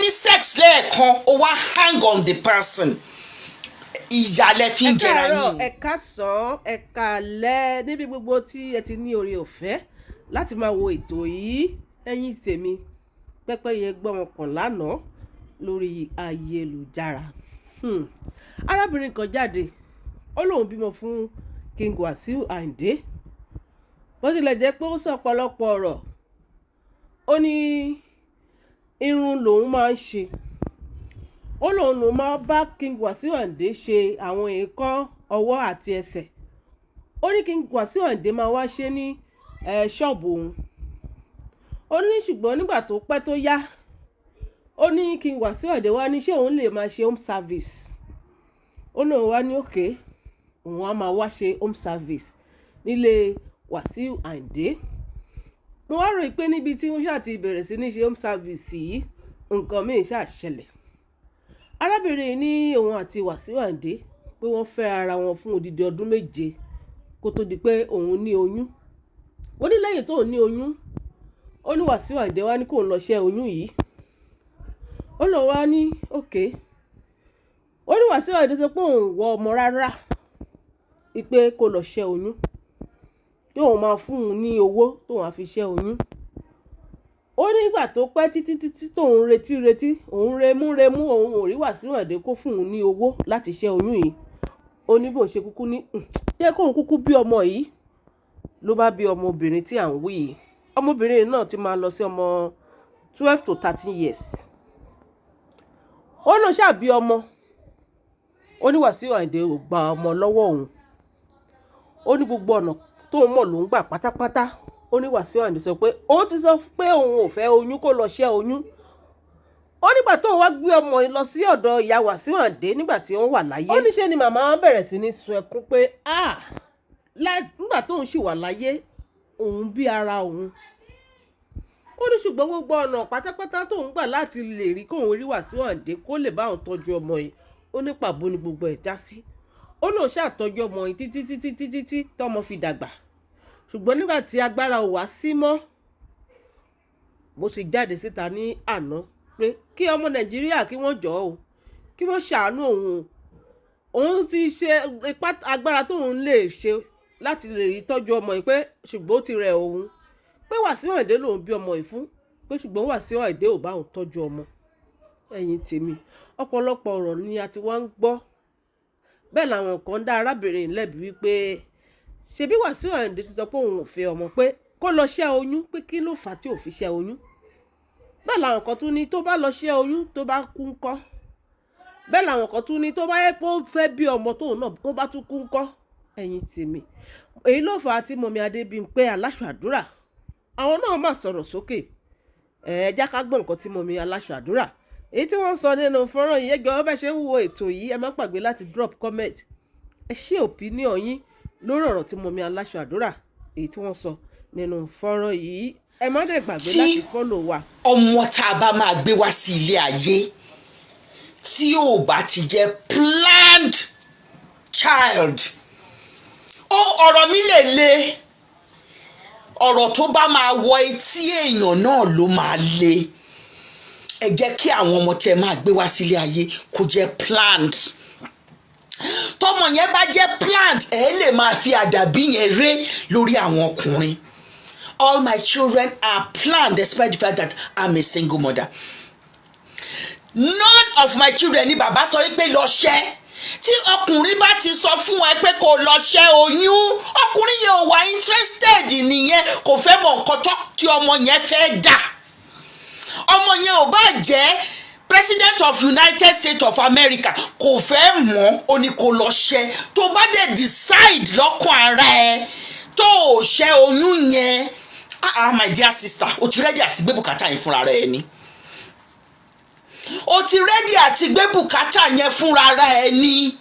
ní sex lẹ́ẹ̀kan ó wá hang on the person ìyàlẹ̀ fi ń jẹra yín. ẹ káàsán ẹ káalẹ́ níbi gbogbo tí ẹ ti ní oore ọ̀fẹ́ láti máa wo ètò yìí ẹ̀yin tèmi pẹ́pẹ́yẹ gbọ́n kan lánàá lórí ayélujára. Arábìnrin kan jáde ó lóun bímọ fún King Wasiu Ayinde bó tilẹ̀ jẹ́ pé ó sọ ọ̀pọ̀lọpọ̀ ọ̀rọ̀. Ó ní irun lòun máa ń ṣe, ó lòun máa bá King Wasiu Ayinde ṣe àwọn èèkàn ọwọ́ àti ẹsẹ̀. Ó ní King Wasiu Ayinde máa wá ṣe ní ṣọ́ọ̀bù òun. Ó ní ṣùgbọ́n nígbà tó pẹ́ tó yá ó ní King Wasiu Ayinde wá ní ṣé òun lè máa ṣe home service. Ó lóun wá ní òkè òun á máa wá ṣe home service nílé Wasiu Ayinde. Mo wá rò pé níbi tí wọ́n ṣáà ti bẹ̀rẹ̀ sí ní ṣe home service yìí nǹkan míì ṣáà ṣẹlẹ̀. Arábìnrin ní òun àti Wasiu Ayinde pé wọ́n fẹ́ ara wọn fún odidi ọdún 7 kó tó di pé òun ní oyún. Ó ní lẹ́yìn tó ní oyún ó ní Wasiu Ayinde wá ní kóun lọ ṣẹ́ oyún yìí. Ó lọ wá ní òkè. Ó ní Wasiu Ayinde sọ pé òun wọ ọmọ rárá ìpè kó lọ ṣẹ́ oyún yóò máa fún un ní owó tóun á fi ṣẹ́ oyún. Ó ní ìgbà tó pẹ́ títí tóun retí òun remú òun ò rí Wasiu Ayinde kó fún un ní owó láti ṣẹ́ oyún yìí. Ó ní bó ṣe kúkú ní jẹ́ kóun kúkú bí ọmọ yìí ló bá bí ọmọbìnrin tí à ń wí yìí. Ọmọbìnrin náà ti máa lọ sí ọmọ 12 to 13 years. Ó lọ ṣàbí ọmọ. Ó ní Wasiu Ayinde ò gba ọmọ lọ́wọ́ òun. Ó ní gbogbo ọ̀nà tóun mọ̀ ló ń gbà pátápátá. Ó ní Wasiu Ayinde sọ pé òun ti sọ pé òun ò fẹ́ oyún kó lọ ṣẹ́ oyún. Ó nígbà tóun wá gbé ọmọ yìí lọ sí ọ̀dọ̀ ìyá Wasiu Ayinde nígbà tí wọ́n wà láyé. Ó ní ṣe ni màmá bẹ̀rẹ̀ sí ní sun ẹkún pé nígbà tóun sì wà láyé òun bí ara òun. Ó ní ṣùgbọ́n gbogbo ọ̀nà pátápátá tóun gbà láti lè rí kóun rí Wasiu Ayinde kó lè bá òun tọ́jú ọmọ yìí. Ó ní pàbó ni gbogbo ẹ̀ já sí. Ó lóun ṣàtọ́jú ọmọ yìí títí tọ́mọ fi dàgbà. Ṣùgbọ́n nígbà tí agbára ò wá sí mọ́ bó ṣe jáde síta ní àná pé kí ọmọ Nàìjíríà kí wọ́n jọ̀ọ́ o kí wọ́n ṣàánú òun ti ṣe ipá agbára tóun lè ṣe láti lè rí tọ́jú ọmọ yìí pé ṣùgbọ́n ó ti rẹ̀ òun pé Wasiu Ayinde lòun bí ọmọ yìí fún pé ṣùgbọ́n Wasiu Ayinde ò bá òun tọ́jú ọmọ. Ẹ̀yin tèmi ọ̀pọ̀lọpọ̀ ọ̀rọ̀ ni a ti wá ń gbọ́. Bẹ́ẹ̀ làwọn kan dá arábìnrin lẹ́bi wípé ṣebí Wasiu Ayinde ti sọ pé òun ò fẹ́ ọmọ pé kó lọ ṣẹ́ oyún pé kí ló fà á tí ò fi ṣẹ́ oyún. Bẹ́ẹ̀ làwọn kan tún ní tó bá lọ ṣẹ́ oyún tó bá kú ńkọ́. Bẹ́ẹ̀ làwọn kan tún ní tó bá yẹ pé ó fẹ́ bí ọmọ tóun náà tó bá tún kú ńkọ́. Ẹ̀yin tèmi èyí ló fà á tí mọ̀mí Adébímpé aláṣọ àdúrà àwọn náà máa sọ̀rọ̀ sókè. Já ká gbọ́ nǹkan tí mọ̀mí aláṣọ àdúrà èyí tí wọ́n sọ nínú fọ́nrán yìí. Ẹjọ́ bẹ́ẹ̀ ṣe ń wo ètò yìí ẹ má gbàgbé láti drop comment. Ẹ ṣe opinion yín lórí ọ̀rọ̀ tí mọ̀mí aláṣọ àdúrà èyí tí wọ́n sọ nínú fọ́nrán yìí. Ẹ má dẹ̀ gbàgbé láti follow wa. Ọmọ tá a bá máa gbé wá sí ilé ayé tí ò bá ti jẹ́ planned child ọ̀rọ̀ mi lè le ọ̀rọ̀ tó bá máa wọ etí èèyàn náà ló máa le. Ẹ jẹ́ kí àwọn ọmọ tẹ́ máa gbé wá sílé ayé kó jẹ́ planned. Tọ́mọ yẹn bá jẹ́ planned ẹ lè máa fi àdàbí yẹn ré lórí àwọn ọkùnrin. All my children are planned despite the fact that I'm a single mother. None of my children ni bàbá sọ pé lọ ṣẹ́. Tí ọkùnrin bá ti sọ fún ẹ pé kó lọ ṣẹ́ oyún ọkùnrin yẹn ò wá interested nìyẹn kò fẹ́ mọ nǹkan tí ọmọ yẹn fẹ́ dà. Ọmọ yẹn ò bá jẹ́ President of United States of America kò fẹ́ mọ̀ ó ní kó lọ ṣẹ́. Tó bá dé decide lọ́kàn ara ẹ tó ò ṣẹ́ oyún yẹn my dear sister o ti ready àti gbé bùkátà yẹn fúnra rẹ ni. O ti ready àti gbé bùkátà yẹn fúnra rẹ ni.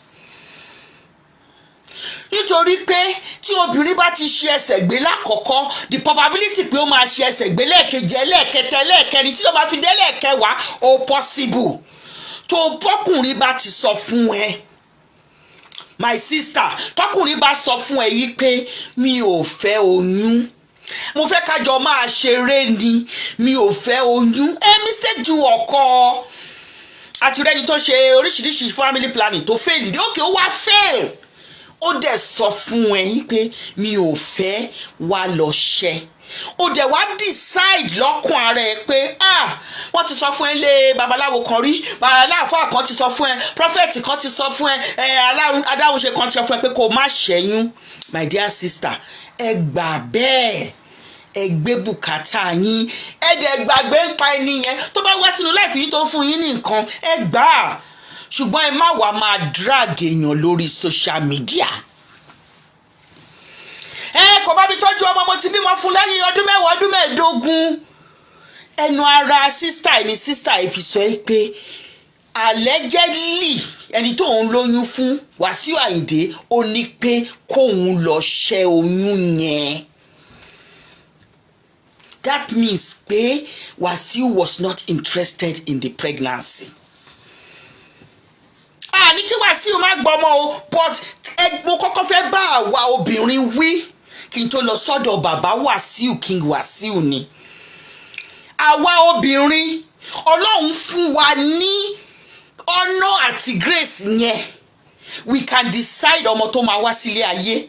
Nítorí pé tí obìnrin bá ti ṣe ẹsẹ̀ gbé lákọ̀ọ́kọ́ the probability pé ó máa ṣe ẹsẹ̀ gbé lẹ́ẹ̀kejì ẹlẹ́ẹ̀kẹta ẹlẹ́ẹ̀kẹrin tí ó bá fi dé lẹ́ẹ̀kẹwàá ó possible. Tó bọ́kùnrin bá ti sọ fún ẹ my sister tọkùnrin bá sọ fún ẹ yìí pé mi ò fẹ́ oyún mo fẹ́ kájọ máa ṣeré ni mi ò fẹ́ oyún mistake ju ọkọ àti rẹni tó ṣe oríṣiríṣi family planning tó fail ní òkè ó wá fail ó dẹ̀ sọ fún ẹ pé mi ò fẹ́ wá lọ ṣẹ́ ó dẹ̀ wá decide lọ́kàn ara ẹ pé wọ́n ti sọ fún ẹ lé babaláwo kan rí aláàfáà kan ti sọ fún ẹ prophet kan ti sọ fún ẹ adáhunṣe kan ti sọ fún ẹ pé kó má ṣẹ́yún my dear sister ẹ gbà bẹ́ẹ̀ ẹ gbé bùkátà yín ẹ dẹ̀ gbàgbé ń pa ẹni yẹn tó bá wá sínú láìfi yín tó fún yín ní nǹkan ẹ gbà á ṣùgbọ́n ẹ má wàá máa drag èèyàn lórí social media. Kò bá mi tọ́jú ọmọ mo ti bímọ fún lẹ́yìn ọdún mẹ́wàá ọdún mẹ́ẹ̀ẹ́dógún ẹnu ara sísítà ẹni sísítà ẹ fi sọ pé allegedly ẹni tó ń lóyún fún Wàsíù Àyìndé ó ní pé kóun lọ ṣẹ́ oyún yẹn. That means pé Wàsíù was not interested in the pregnancy. Ní kí Wàsíù má gbọ́mọ o but mo kọ́kọ́ fẹ́ bá àwa obìnrin wí kí n tó lọ sọ́dọ̀ bàbá Wàsíù King Wàsíù ni. Àwa obìnrin Ọlọ́run fún wa ní ọ̀nà àti grace yẹn. We can decide ọmọ tó máa wá sílé ayé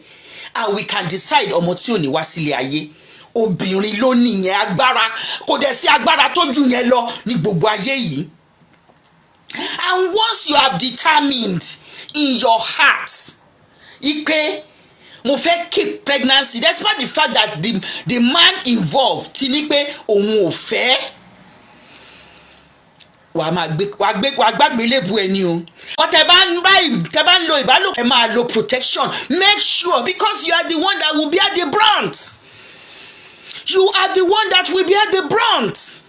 and we can decide ọmọ tí ò ní wá sílé ayé. Obìnrin ló nìyẹn agbára kò dẹ̀ sí agbára tó jù yẹn lọ ní gbogbo ayé yìí. And once you have determined in your heart ipe mo fẹ́ keep pregnancy despite the fact that the man involved ti ní pé òun ò fẹ́ wàá gbàgbé lébu ẹni o. Tẹ́ bá ń lo ìbálòpọ̀ ẹ máa lo protection make sure because you are the one that will bear the brunt. You are the one that will bear the brunt.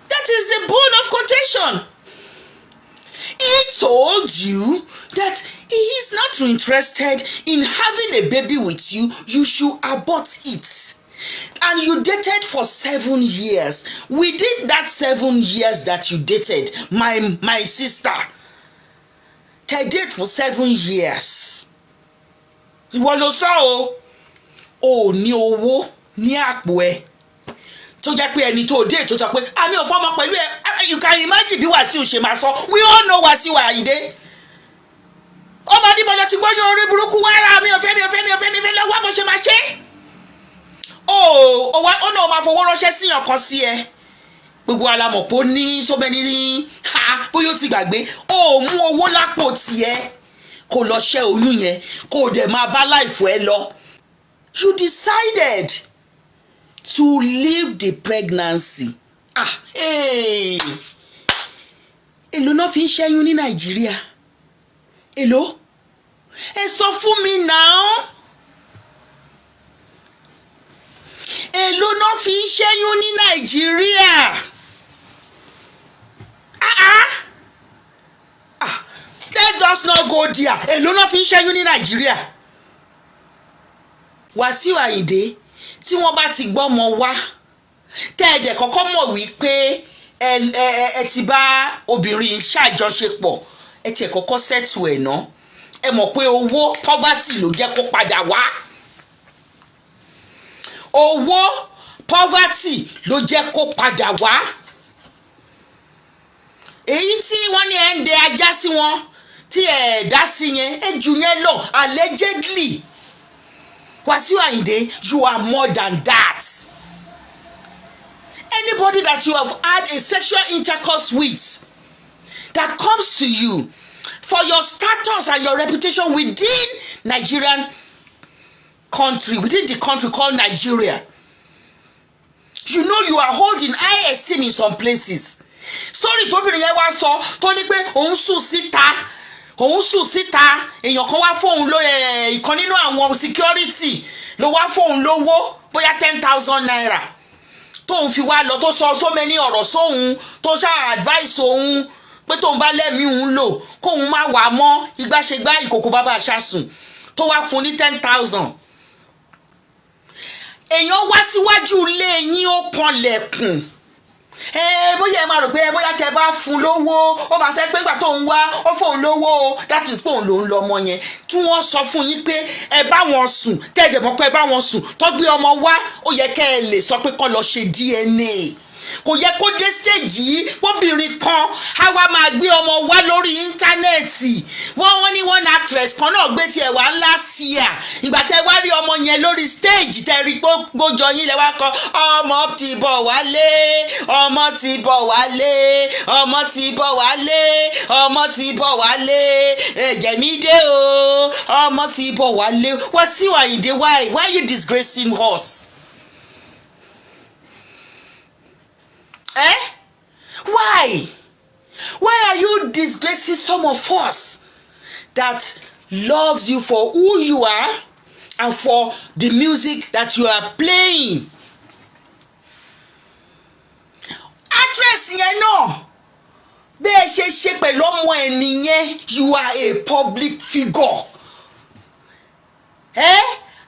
That is the bone of contention. He told you that he is not interested in having a baby with you. You should abort it. And you dated for 7 years. Within that 7 years that you dated, my sister, they date for 7 years. Ìwọ ló sọ o ní owó ní àpò ẹ tó jẹ́ pé ẹni tó dé tó sọ pé àmì ò fọmọ pẹ̀lú ẹ. You can imagine bí Wàsíù ṣe máa sọ. We all know Wàsíù Àyìndé. Ọmọ adébọ̀lẹ̀ ti gbọ́yọ̀ orí burúkú wára mi ò fẹ́ lọ́wọ́ bó ṣe máa ṣe. Ó náà máa fowó ránṣẹ́ síyàn kan sí ẹ. Gbogbo alamọ̀ pé ó ní sọ́bẹ̀ni bóyá ó ti gbàgbé. Ó mú owó lápò tiẹ̀ kó lọ ṣẹ́ oyún yẹn kó dẹ̀ máa bá láìfò ẹ lọ. You decided to leave the pregnancy. Èló náà fi ń ṣẹ́yún ní Nàìjíríà? Èló? Ẹ sọ fún mi náà. Èló náà fi ń ṣẹ́yún ní Nàìjíríà? Let us not go there. Èló náà fi ń ṣẹ́yún ní Nàìjíríà? Wàsíù Àyìndé tí wọ́n bá ti gbọ́mọ wá tẹ́ẹ̀dẹ̀ kọ́kọ́ mọ̀ wípé ẹ ti bá obìnrin ṣàjọṣepọ̀ ẹ tiẹ̀ kọ́kọ́ sẹ́tù ẹ̀ ná ẹ mọ̀ pé owó poverty ló jẹ́ kó padà wá. Owó poverty ló jẹ́ kó padà wá. Èyí tí wọ́n ní ẹ̀ ń dẹ ajá sí wọn tí ẹ̀ dá sí yẹn ẹ jù yẹn lọ allegedly. Wàsíù Àyìndé, you are more than that. Anybody that you have had a sexual intercourse with that comes to you for your status and your reputation within Nigerian country, within the country called Nigeria, you know you are holding high esteem in some places. Story tóbìnrin yẹn wá sọ tó ní pé òun sùn síta èèyàn kan wá fóun lóye ìkan nínú àwọn security ló wá fóun lówó bóyá 10,000 naira tóun fi wá lọ tó sọ so many ọ̀rọ̀ sóhun tó ṣá advice òun pé tóun bá lẹ́mìí òun lò kóun má wà mọ́ ìgbàṣegbà ìkòkò bàbá aṣáṣùn tó wá fún ní 10,000. Èèyàn wá síwájú ilé yín ó kanlẹ̀kùn bóyá ẹ máa rò pé bóyá tẹ bá fún lówó ó máa ṣe pé ìgbà tó ń wá ó fóun lówó o that is pé òun ló ń lọ ọmọ yẹn tí wọ́n sọ fún yín pé ẹ bá wọn sùn tẹ́ẹ̀dẹ̀ mọ́ pé ẹ bá wọn sùn tó gbé ọmọ wá ó yẹ kẹ́ ẹ lè sọ pé kó lọ ṣe DNA kò yẹ kó dé stage yìí obìnrin kan á wá máa gbé ọmọ wá lórí íńtánẹ́ẹ̀tì wọ́n ní one actress kan náà gbé tiẹ̀ wá ńlá sí à ìgbà tẹ́ wá rí ọmọ yẹn lórí stage tẹ́ rí pé gbójọ yín lẹ́ wá kọ ọmọ ti bọ̀ wálé ọmọ ti bọ̀ wálé ọmọ ti bọ̀ wálé ọmọ ti bọ̀ wálé ẹ̀jẹ̀ mi dé o ọmọ ti bọ̀ wálé Wasiu Ayinde why you disgracing us? Why are you disgracing some of us that loves you for who you are and for the music that you are playing? Actress yẹn náà bẹ́ẹ̀ ṣe pẹ̀lú ọmọ ẹ̀ nìyẹn you are a public figure.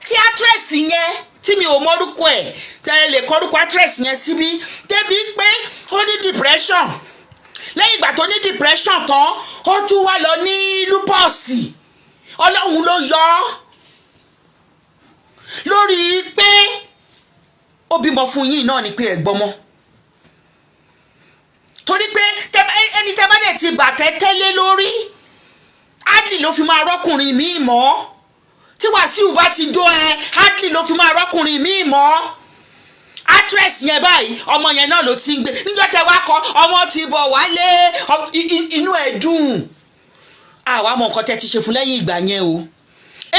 Tí actress yẹn tí mi ò mọ̀rúkọ ẹ̀ tẹ́ lè kọ́rúkọ actress yẹn síbí débi pé ó ní depression lẹ́yìn ìgbà tó ní depression tán ó tún wá lọ ní lupus ọlọ́run ló yọ ọ́ lórí pé ó bímọ fún yín náà ni pé ẹ gbọ́mọ torí pé ẹni tẹ́ bá dẹ̀ ti bàtẹ́ tẹ́lẹ̀ lórí adley ló fi máa rọ́kùnrin míì mọ́ tí Wàsíù bá ti dó adley ló fi máa rọ́kùnrin míì mọ́ actress yẹn báyìí ọmọ yẹn náà ló ti ń gbé níjọ́ tẹ́ wá kọ ọmọ ti bọ̀ wálé inú ẹ̀ dùn àwa mọ nǹkan tẹ́ ti ṣe fún lẹ́yìn ìgbà yẹn o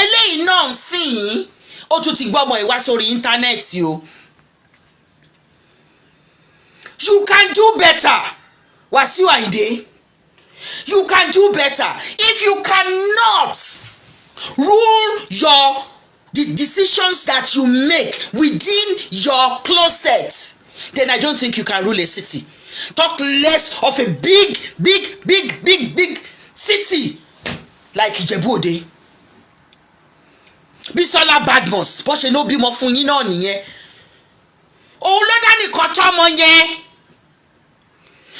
eléyìí náà ń sìn yín ó tún ti gbọ́mọ ìwá sórí íńtánẹ́ẹ̀tì o you can do better Wasiu Ayinde you can do better if you cannot rule the decisions that you make within your closet, then I don't think you can rule a city. Talk less of a big city like Ijebu-Ode. Bisola Badmus bó ṣe ló bímọ fún yín náà nìyẹn. Òun ló dá nìkan tọ́ ọmọ yẹn.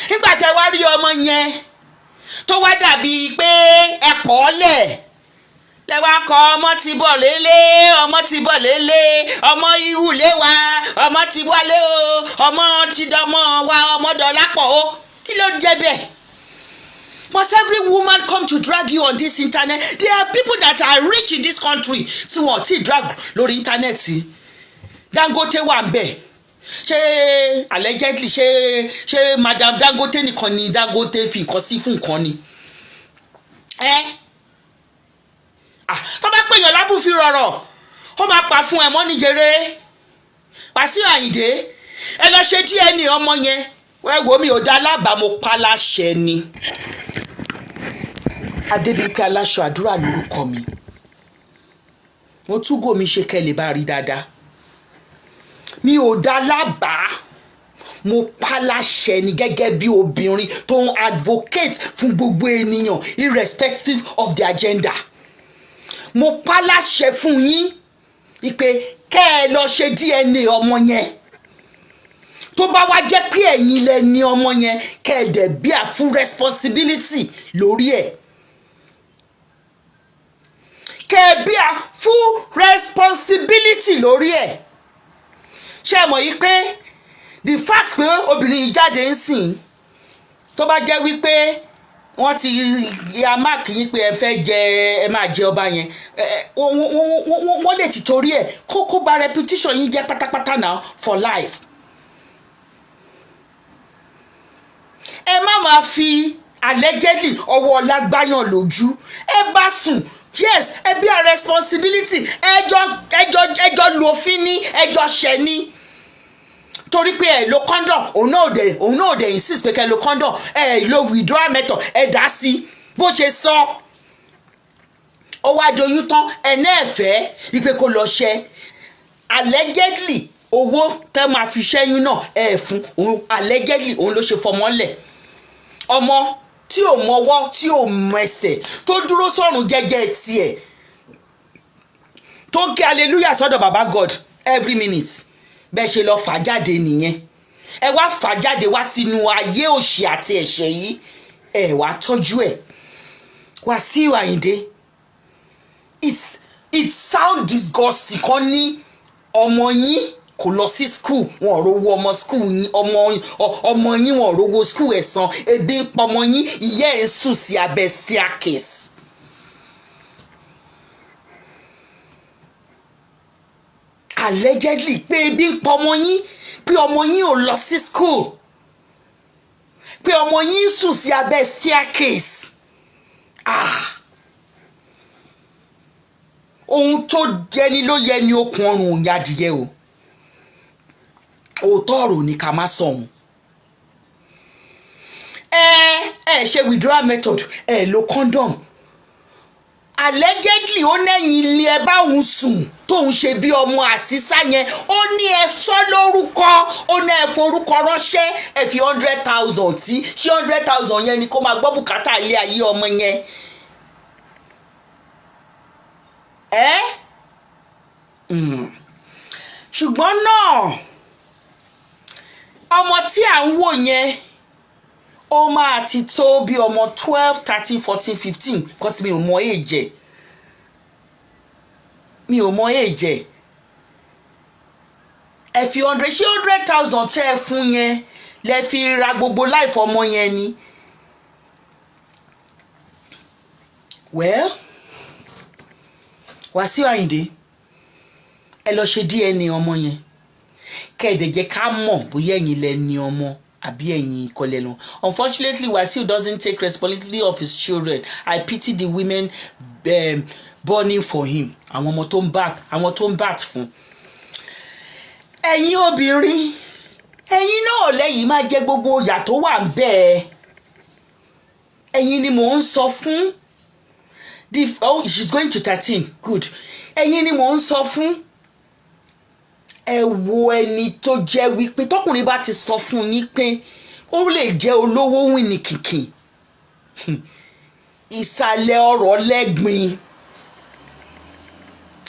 Nígbà tẹ́ wá rí ọmọ yẹn tó wá dàbí pé ẹ pọ̀ lẹ̀. Lẹ́wà kọ ọmọ ti bọ̀ lélẹ̀ ọmọ ti bọ̀ lélẹ̀ ọmọ ìhùlé wa ọmọ ti wálé o ọmọ ti dọmọ wa ọmọ dọ̀lápọ̀ o kí ló jẹ́ bẹ́ẹ̀? Must every woman come to drag you on this internet? There are people that are rich in this country tí wọ́n ti drag lórí íńtánẹ́ẹ̀tì. Dangote wà ń bẹ̀ ṣé allegedly ṣé madam Dangote nìkan ni Dangote fi nǹkan sí fún nǹkan ni. Tó bá pèèyàn lábùfin rọ̀rọ̀ ó máa pa fún ẹ mọ́ níjẹrẹ Wasiu Ayinde ẹ lọ ṣe DNA ọmọ yẹn ẹ wò mí ò dá lábàá mo pa láṣẹ ni Adébíyí Aláṣọ Àdúrà lórúkọ mi mo túgò mi ṣe kẹ́lẹ̀ bá rí dáadáa mi ò dá lábàá mo pa láṣẹ ni gẹ́gẹ́ bí obìnrin tó ń advocate fún gbogbo ènìyàn irrespective of the agenda. Mo pa láṣẹ fún yín ìpè kẹ́ ẹ lọ ṣe DNA ọmọ yẹn tó bá wá jẹ́ pé ẹ̀yin lẹ ní ọmọ yẹn kẹ́ ẹ dẹ̀ bí a full responsibility lórí ẹ̀ kẹ́ ẹ bí a full responsibility lórí ẹ̀ ṣé ẹ mọ̀ yí pé the fact pé obìnrin yìí jáde ń sìn tó bá jẹ́ wípé wọ́n ti ya máàkì yín pé ẹ fẹ́ jẹ ẹ máa jẹ ọba yẹn wọ́n lè ti torí ẹ̀ kó bà reputation yín jẹ́ pátápátá náà for life. Ẹ má máa fi allegedly ọwọ́ ọ̀la gbáyàn lójú ẹ bá sùn yes ẹ bí a responsibility ẹjọ́ lu òfin ní ẹjọ́ ṣẹ ní torí pé ẹ lo condom òun náà dẹ̀ insist pé kẹ́ lo condom ẹ lo withdrawal method ẹ dá sí bó ṣe sọ ó wá doyún tán ẹ náà fẹ́ wípé kó lọ ṣẹ allegedly owó tẹ́ máa fi ṣẹ́yún náà ẹ fún òun allegedly òun ló ṣe fọmọ́lẹ̀ ọmọ tí ò mọwọ́ tí ò mẹsẹ̀ tó dúró sọ́run jẹ́jẹ́ tiẹ̀ tó ń kí hallelujah sọ́dọ̀ baba God every minute bẹ́ẹ̀ ṣe lọ fà jáde nìyẹn ẹ wá fà jáde wá sínú ayé òṣì àti ẹ̀ṣẹ̀ yìí ẹ wá tọ́jú ẹ̀. Wàsíù Àyìndé, it sound disgusting kan ní ọmọ yín kò lọ sí school, wọn ò rówó ọmọ school yín, ọmọ yín wọn ò rówó school ẹ̀ san, ebi ń pa ọmọ yín, ìyá ẹ̀ ń sùn sí abẹ́ staircase. Allegedly pé ebi ń pa ọmọ yín, pé ọmọ yín ò lọ sí school, pé ọmọ yín sùn sí abẹ́ staircase. Ohun tó jẹni ló yẹ ni okùn ọrùn òun adìyẹ o. Òótọ́ ọ̀rọ̀ ni ká má sọ òun. Ṣe withdrawal method lo condom. Allegedly ó nẹ́yìn ilé ẹ bá òun sùn tóun ṣe bí ọmọ àṣìṣà yẹn, ó ní ẹ sọ lórúkọ, ó ní ẹ forúkọ ránṣẹ́, ẹ fi 100,000 tí ṣé 100,000 yẹn ni kó máa gbọ́ bùkátà ilé ayé ọmọ yẹn. Ṣùgbọ́n náà ọmọ tí à ń wò yẹn ó máa ti tó bí ọmọ 12, 13, 14, 15 kọ́sí mi ò mọ èjẹ̀, ẹ fi 100,000 tẹ́ ẹ fún yẹn lẹ fi ra gbogbo life ọmọ yẹn ni. Well, Wàsíù Àyìndé, ẹ lọ ṣe DNA ọmọ yẹn kẹ́ẹ̀dẹ̀ jẹ́ ká mọ̀ bóyá ẹ̀yin lẹ ní ọmọ àbí ẹ̀yin kọ́ lẹ lọ. Unfortunately, Wàsíù doesn't take responsibility of his children. I pity the women burning for him. Àwọn ọmọ tó ń bat fún. Ẹ̀yin obìnrin, ẹ̀yin náà lẹ́yìn máa jẹ gbogbo ìyà tó wà ń bẹ́ẹ̀. Ẹ̀yin ni mò ń sọ fún. She's going to 13. Good. Ẹ̀yin ni mò ń sọ fún. Ẹ wo ẹni tó jẹ́ wípé tọkùnrin bá ti sọ fún yín pé ó lè jẹ́ olówó wìnìkìkì, ìsàlẹ̀ ọ̀rọ̀ lẹ́gbin,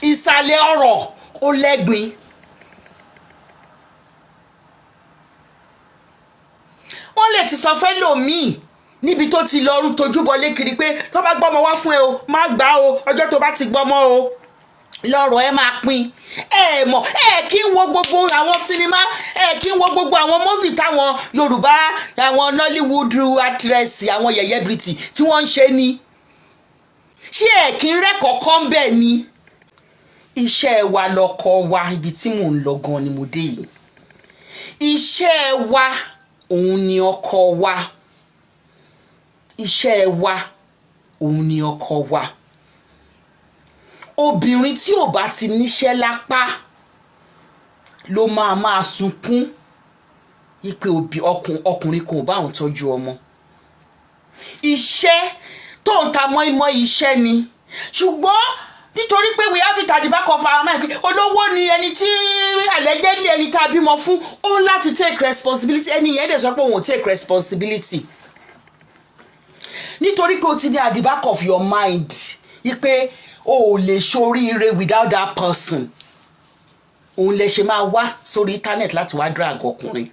ìsàlẹ̀ ọ̀rọ̀ ó lẹ́gbin. Wọ́n lè ti sọ fẹ́ lòmíì níbi tó ti lọ rú tojúbọlé kiri pé tó bá gbọ́mọ wá fún ẹ o má gbà o, ọjọ́ tó bá ti gbọ́mọ o lọ́rọ̀ ẹ máa pín. Mọ̀ kí n wo gbogbo àwọn sinimá, kí n wo gbogbo àwọn móvì táwọn Yorùbá, àwọn Nollywood actress, àwọn yẹ̀yẹ́ Briti tí wọ́n ń ṣe ni. Ṣé kí n rẹ́kọ̀ọ́kọ́ ń bẹ̀ ni? Iṣẹ́ wa lọkọ wa, ibi tí mò ń lọ gan ni mo dé yìí. Iṣẹ́ wa òun ni ọkọ wa. Iṣẹ́ wa òun ni ọkọ wa. Obìnrin tí ò bá ti níṣẹ́ lápá ló máa sunkún ipe ọkùnrin kò bá òun tọ́jú ọmọ. Iṣẹ́ tó ń ta mọ́ iṣẹ́ ni. Ṣùgbọ́n nítorí pé we have it at the back of our mind, olówó ni ẹni tí allegedly ẹni tá a bímọ fún, ó láti take responsibility. Ẹni yẹn dẹ̀ sọ pé òun ò take responsibility. Nítorí pé o ti ní at the back of your mind ipe o lè ṣoríire without that person. Òun lè ṣe máa wá sórí internet láti wá drag ọkùnrin.